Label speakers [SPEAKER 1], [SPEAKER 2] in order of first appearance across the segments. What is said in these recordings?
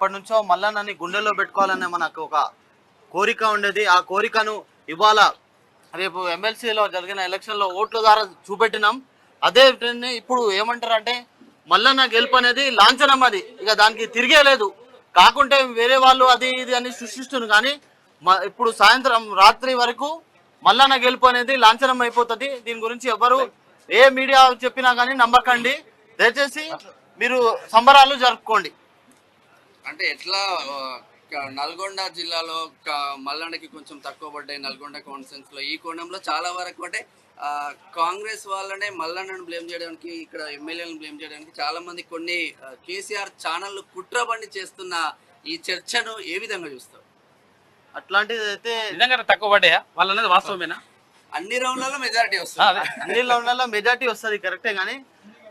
[SPEAKER 1] ఎప్పటి నుంచో మల్లన్నని గుండెల్లో పెట్టుకోవాలనే మనకు ఒక కోరిక ఉండేది. ఆ కోరికను ఇవాళ రేపు ఎమ్మెల్సీలో జరిగిన ఎలక్షన్లో ఓట్ల ద్వారా చూపెట్టినాం. అదే ఇప్పుడు ఏమంటారంటే మల్లన్న గెలుపు అనేది లాంఛనం, అది ఇక దానికి తిరిగే లేదు. కాకుంటే వేరే వాళ్ళు అది ఇది అని సృష్టిస్తున్నారు, కానీ ఇప్పుడు సాయంత్రం రాత్రి వరకు మల్లన్న గెలుపు అనేది లాంఛనం అయిపోతుంది. దీని గురించి ఎవరు ఏ మీడియా చెప్పినా కానీ నమ్మకండి. దయచేసి మీరు సంబరాలు జరుపుకోండి.
[SPEAKER 2] అంటే ఎట్లా నల్గొండ జిల్లాలో మల్లన్నకి కొంచెం తక్కువ పడ్డాయి నల్గొండ కాన్స్టిట్యూన్స్ లో. ఈ కోణంలో చాలా వరకు అంటే కాంగ్రెస్ వాళ్ళనే మల్లన్నను బ్లేమ్ చేయడానికి, ఇక్కడ ఎమ్మెల్యేలను బ్లేమ్ చేయడానికి చాలా మంది కొన్ని కేసీఆర్ ఛానళ్ళు కుట్రబండి చేస్తున్న ఈ చర్చను ఏ విధంగా చూస్తారు?
[SPEAKER 1] అట్లాంటిది అయితే
[SPEAKER 3] నిజంగా తక్కువ పడ్డాయా వాళ్ళనేది వాస్తవమేనా?
[SPEAKER 2] అన్ని రౌండ్లలో మెజారిటీ వస్తుంది,
[SPEAKER 1] అన్ని రౌండ్లలో మెజారిటీ వస్తుంది, కరెక్టే. కానీ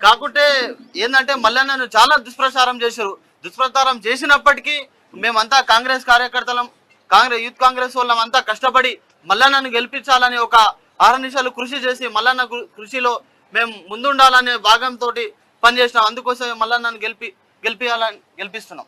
[SPEAKER 1] కాకుంటే ఏంటంటే మల్లన్నను చాలా దుష్ప్రచారం చేశారు. దుష్ప్రచారం చేసినప్పటికీ మేమంతా కాంగ్రెస్ కార్యకర్తలం, యూత్ కాంగ్రెస్ వాళ్ళం అంతా కష్టపడి మల్లన్నను గెలిపించాలని ఒక 6 నిమిషాలు కృషి చేసి మల్లన్న కృషిలో మేము ముందుండాలనే భాగంతో పనిచేసినాం. అందుకోసం మల్లన్నను గెలిపిస్తున్నాం.